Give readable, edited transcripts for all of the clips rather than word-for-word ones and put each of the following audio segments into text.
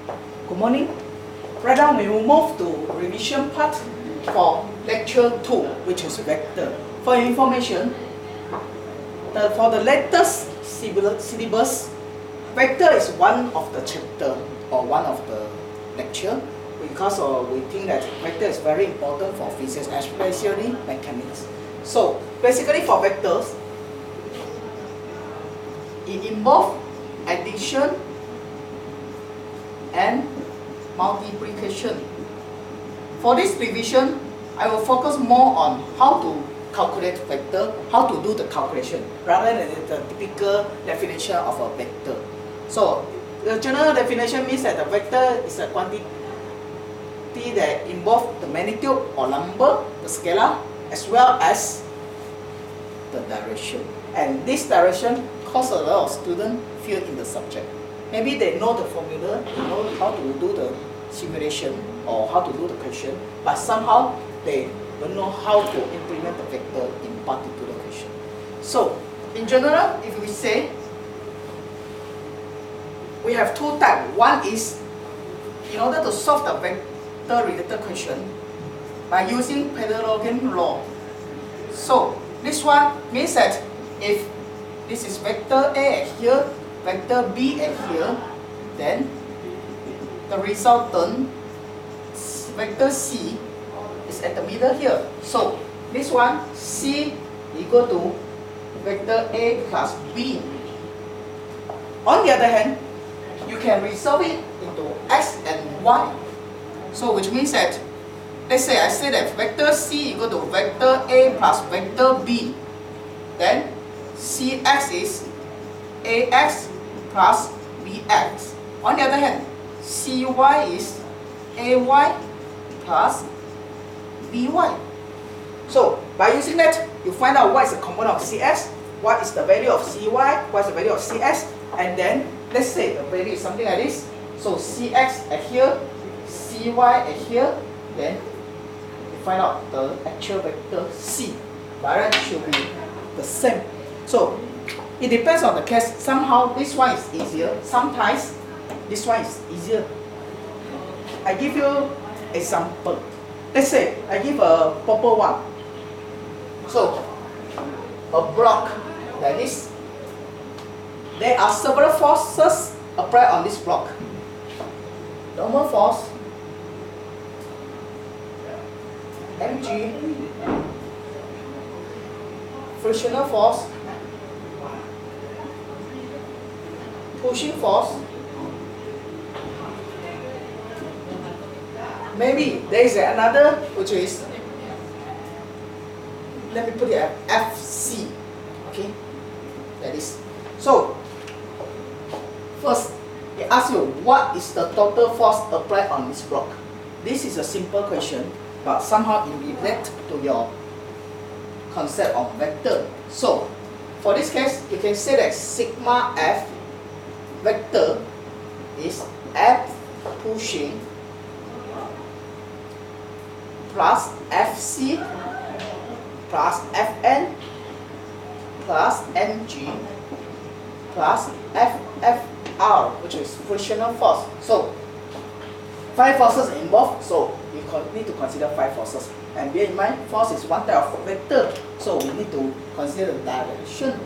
Good morning. Right now we will move to revision part for lecture 2, which is vector. For your information, for the latest syllabus, vector is one of the chapter or one of the lecture because we think that vector is very important for physics, especially mechanics. So basically for vectors, it involves addition and multiplication. For this revision, I will focus more on how to calculate vector, how to do the calculation, rather than the typical definition of a vector. So the general definition means that a vector is a quantity that involves the magnitude or number, the scalar, as well as the direction. And this direction causes a lot of students feel in the subject. Maybe they know the formula, they know how to do the simulation or how to do the question, but somehow they don't know how to implement the vector in particular question. So, in general, if we say we have two types. One is in order to solve the vector-related question by using parallelogram law. So, this one means that if this is vector A at here, vector B at here, then the resultant vector C is at the middle here. So this one C equal to vector A plus B. On the other hand, you can resolve it into X and Y. So which means that, let's say I say that vector C equal to vector A plus vector B. Then Cx is Ax plus Bx. On the other hand, Cy is Ay plus By. So by using that, you find out what is the component of Cs, what is the value of Cy, what is the value of Cs, and then let's say the value is something like this. So Cx at here, Cy at here, then you find out the actual vector C. By right, it should be the same. So it depends on the case. Somehow this one is easier, sometimes this one is easier. I give you example. Let's say I give a purple one. So a block like this. There are several forces applied on this block. Normal force, mg, frictional force, pushing force. Maybe there is another which is, let me put it at Fc. Okay, that is. So first, it asks you what is the total force applied on this block. This is a simple question, but somehow it relates to your concept of vector. So for this case, you can say that sigma F vector is F pushing plus Fc plus Fn plus Mg plus FFR, which is frictional force. So 5 forces involved, so we need to consider 5 forces. And bear in mind, force is one type of vector, so we need to consider the direction.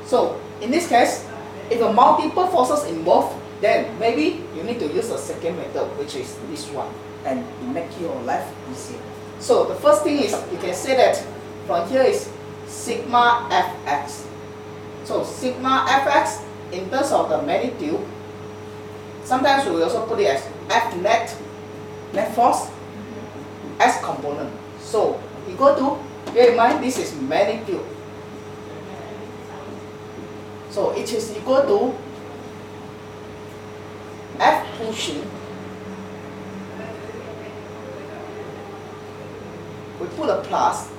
So in this case, if a multiple forces involved, then maybe you need to use a second method, which is this one, and it makes your life easier. So the first thing is, you can say that from here is sigma Fx. So sigma Fx in terms of the magnitude, sometimes we also put it as F net force, as component. So equal to, bear in mind this is magnitude. So it is equal to F pushing, we put a plus,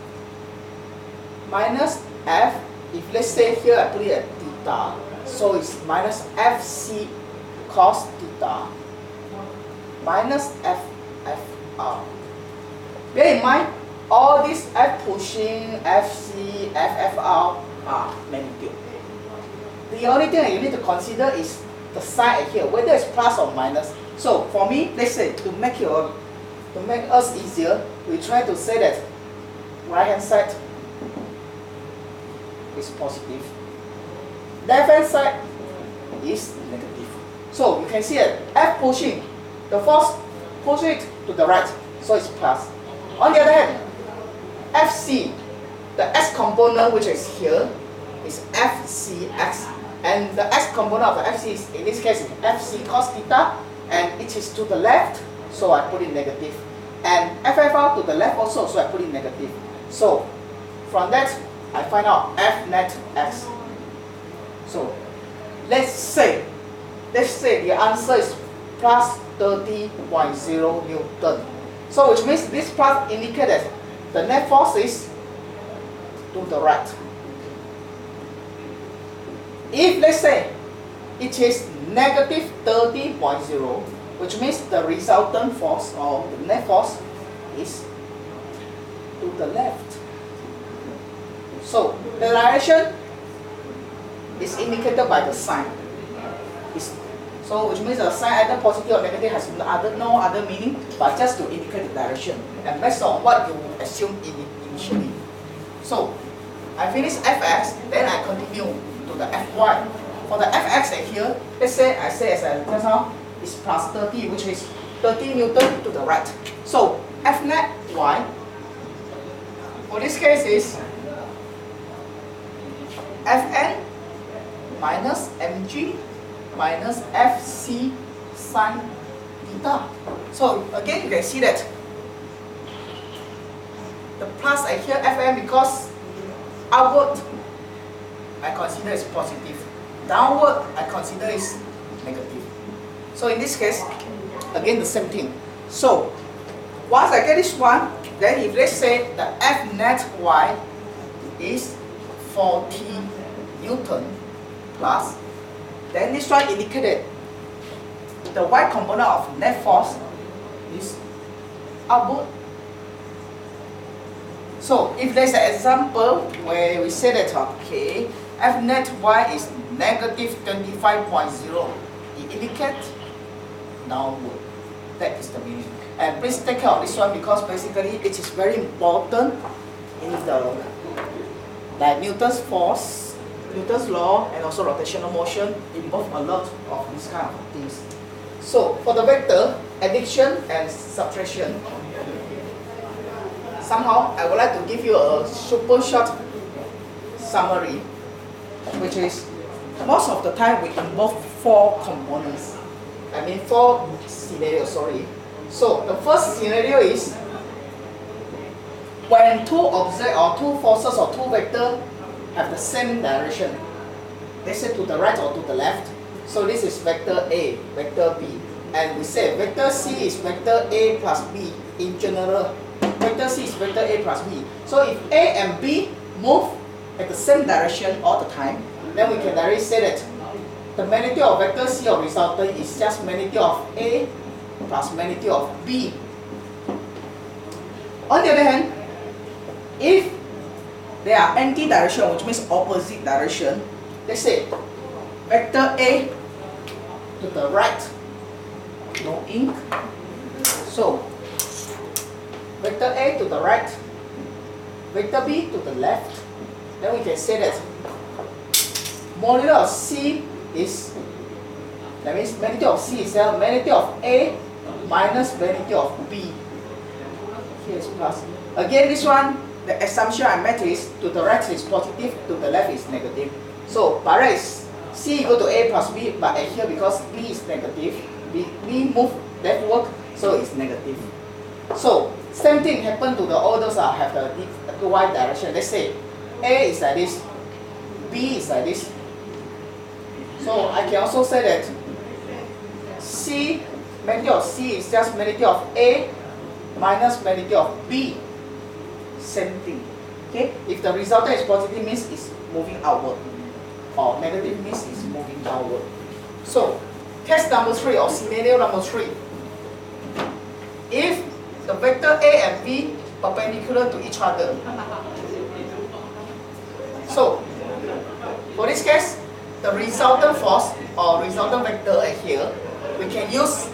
minus F, if let's say here I put it at theta, so it's minus Fc cos theta minus FFR. Bear in mind, all these F pushing, Fc, FFR are magnitude. The only thing that you need to consider is the sign here, whether it's plus or minus. So for me, let's say to make us easier, we try to say that right hand side is positive, left hand side is negative. So you can see that F pushing, the force pushing it to the right, so it's plus. On the other hand, FC, the x component which is here, is FCX, and the x component of the FC is, in this case, is FC cos theta, and it is to the left, so I put it negative. And FFR to the left also, so I put it negative. So from that, I find out F net x. So let's say the answer is plus 30.0 Newton. So which means this plus indicates the net force is to the right. If let's say it is negative 30.0, which means the resultant force or the net force is to the left. So the direction is indicated by the sign. So which means the sign either positive or negative has no other meaning but just to indicate the direction and based on what you assume initially. So I finish Fx, then I continue to the Fy. For the Fx here, let's say I say as I just now is plus 30, which is 30 Newton to the right. So F net y for this case is Fn minus mg minus Fc sine theta. So again you can see that the plus I here Fn because upward I consider is positive, downward I consider is negative. So in this case, again the same thing. So once I get this one, then if let's say the F net y is 40 Newton plus, then this one indicated the y component of net force is upward. So if there's an example where we say that okay, F net y is negative 25.0, it indicates downward. That is the meaning. And please take care of this one because basically it is very important in the like Newton's force, Newton's law, and also rotational motion involve a lot of these kind of things. So for the vector addition and subtraction, somehow I would like to give you a super short summary, which is most of the time we involve four components. I mean four scenarios, sorry. So the first scenario is when two objects or two forces or two vectors have the same direction. Let's say to the right or to the left. So this is vector A, vector B. And we say vector C is vector A plus B in general. Vector C is vector A plus B. So if A and B move at the same direction all the time, then we can directly say that the magnitude of vector C or resultant is just magnitude of A plus magnitude of B. On the other hand, if they are anti-direction, which means opposite direction, let's say vector A to the right, no ink. So vector A to the right, vector B to the left, then we can say that modulo of C is, that means magnitude of C is magnitude of A minus magnitude of B. Here is plus. Again, this one, the assumption I made is to the right is positive, to the left is negative. So by right is C equal to A plus B, but here because B is negative, B move leftward, so it's negative. So same thing happened to the all those have the y direction. Let's say A is like this, B is like this. So I can also say that C, magnitude of C is just magnitude of A minus magnitude of B. Same thing. Okay? If the resultant is positive, means it's moving outward, or negative means it's moving downward. So case number 3 or scenario number 3. If the vector A and B perpendicular to each other. So for this case, the resultant force or resultant vector here, we can use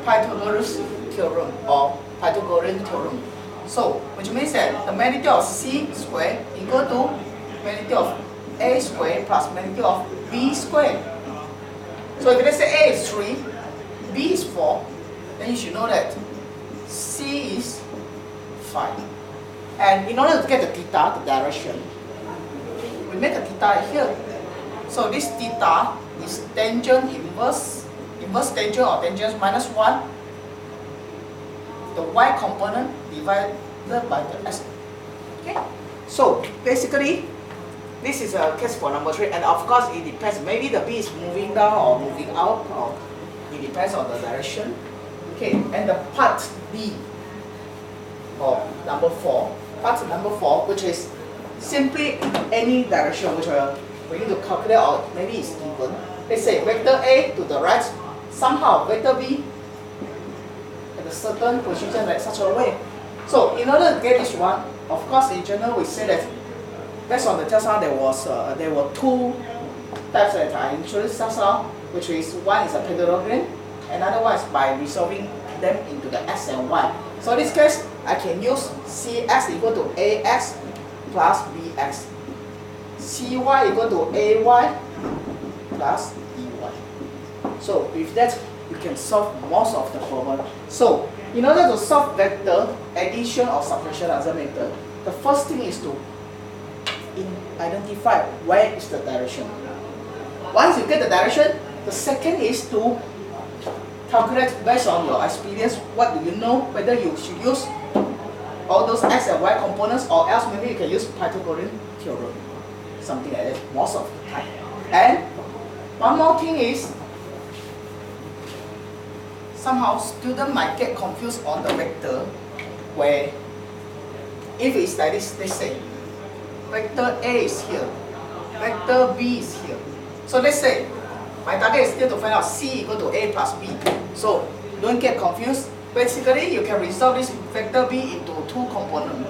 Pythagoras theorem or Pythagorean theorem. So, which means that the magnitude of C squared equal to magnitude of A squared plus magnitude of B squared. So if let's say A is 3, B is 4, then you should know that C is 5. And in order to get the theta, the direction, we make a theta here. So this theta is tangent inverse tangent or tangent minus 1, the y component divided by the x. Okay? So basically, this is a case for number 3, and of course it depends. Maybe the B is moving down or moving out, or it depends on the direction. Okay, and the part B, or number 4, part number 4, which is simply any direction which we need to calculate, or maybe it's given. Let's say vector A to the right, somehow vector B at a certain position like such a way. So in order to get this one, of course in general we say that based on the just now there were 2 types that I introduced just now, which is one is a parallelogram, another one is by resolving them into the x and y. So in this case, I can use Cx equal to Ax plus Bx, Cy equal to Ay plus Dy. So with that, you can solve most of the problem. So in order to solve vector addition or subtraction doesn't matter. The first thing is to identify where is the direction. Once you get the direction, the second is to calculate based on your experience, what do you know, whether you should use all those x and y components, or else maybe you can use Pythagorean theorem, something like that most of the time. And one more thing is, somehow students might get confused on the vector, where if it's like this, let's say vector A is here, vector B is here. So let's say my target is still to find out C equal to A plus B. So don't get confused. Basically, you can resolve this vector B into 2 components.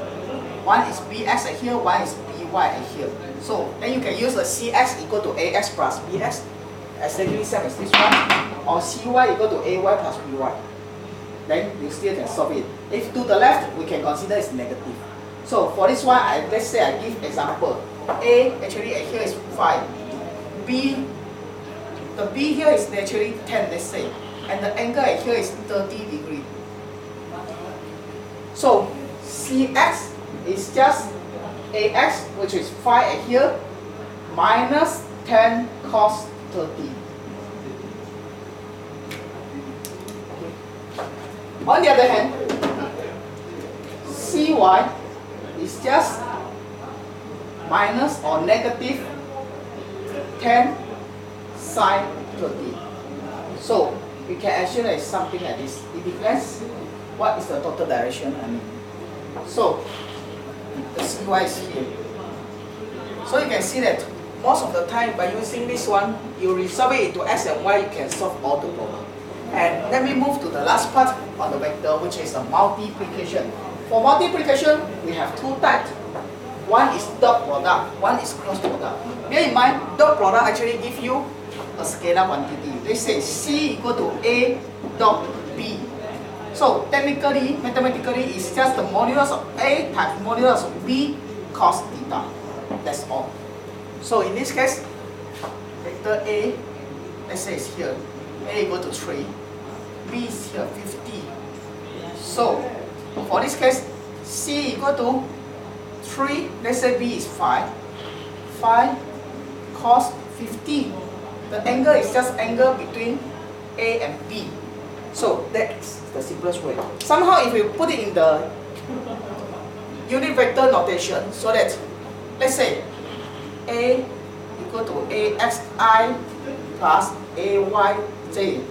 One is Bx here, one is By here. So then you can use a Cx equal to Ax plus Bx, exactly same as this one, or Cy equal to Ay plus By. Then you still can solve it. If to the left, we can consider it's negative. So for this one, let's say I give example. A actually here is 5. B, the B here is naturally 10, let's say. And the angle here is 30 degrees. So Cx is just Ax, which is 5 here, minus 10 cos 30. On the other hand, Cy is just minus or negative 10 sine 30. So we can assume that it's something like this. It depends what is the total direction. So the Cy is here. So you can see that most of the time by using this one, you resolve it into x and y, you can solve all the problem. And let me move to the last part on the vector, which is the multiplication. For multiplication, we have 2 types. One is dot product, one is cross product. Bear in mind, dot product actually gives you a scalar quantity. They say C equal to A dot B. So technically, mathematically, it's just the modulus of A times modulus of B cos theta. That's all. So in this case, vector A, let's say it's here. A equal to 3. B is here 50. So for this case, C equal to 3, let's say B is 5. 5 cos 50. The angle is just angle between A and B. So that's the simplest way. Somehow if we put it in the unit vector notation, so that let's say A equal to AXI plus AYJ.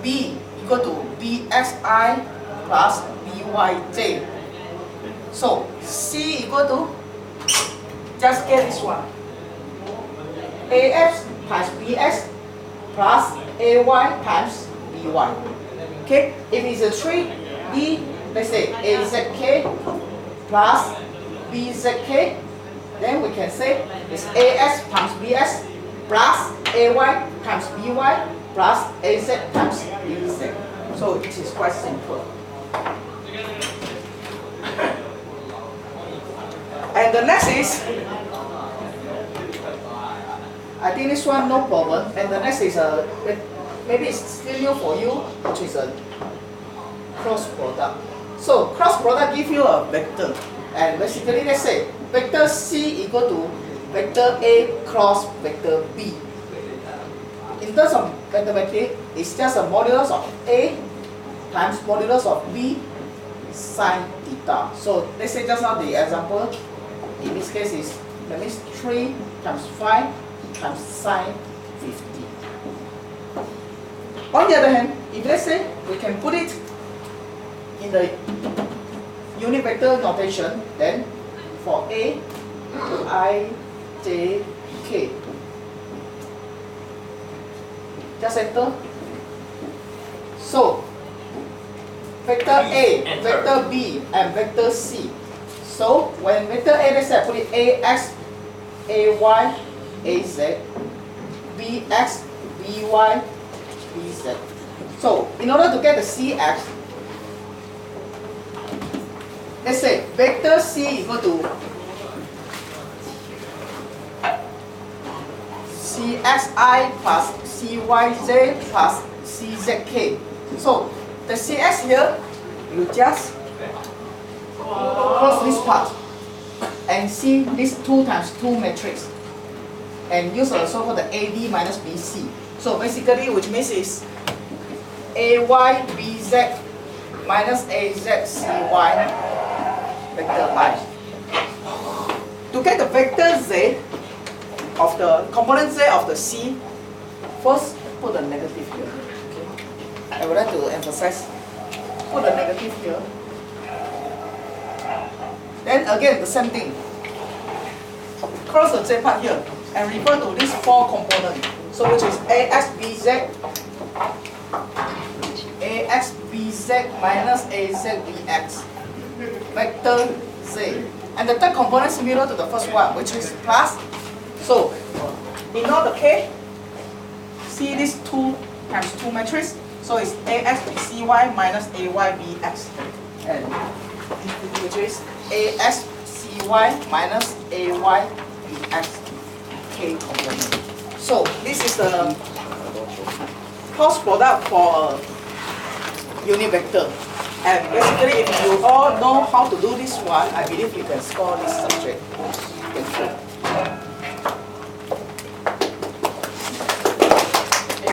B equal to BXI plus BYJ. So C equal to, just get this one, AX times BX plus AY times BY. Okay, if it's a 3D, let's say AZK plus BZK, then we can say it's AX times BX plus AY times BY plus AZ times BZ. So it is quite simple. And the next is, I think this one no problem. And the next is maybe it's still new for you, which is a cross product. So cross product give you a vector, and basically let's say vector C equal to vector A cross vector B. In terms of mathematics, it's just a modulus of A times modulus of B sine theta. So let's say just now the example, in this case is, that means 3 times 5 times sine 50. On the other hand, if let's say we can put it in the unit vector notation, then for A, I, J, K, just enter. So vector A, vector B, and vector C. So when vector A, let's say I put it AX, AY, AZ, BX, BY, BZ. So in order to get the CX, let's say vector C equal to CXI plus CYZ plus CZK. So the CX here, you just cross this part and see this 2 times 2 matrix and use a so-called the AD minus BC. So basically, which means is AY BZ minus AZ CY vector I. To get the vector Z of the component Z of the C, first put the negative here. Okay. I would like to emphasize, put the negative here. Then again the same thing. Cross the Z part here and refer to these 4 components. So which is AXBZ, AXBZ minus AZBX, vector Z. And the third component is similar to the first one, which is plus. So in order K, see this 2 times 2 matrix. So it's AXBCY minus AYBX, and which is AXCY minus AYBX K component. So this is the cross product for unit vector. And basically, if you all know how to do this one, I believe you can score this subject. Thank you.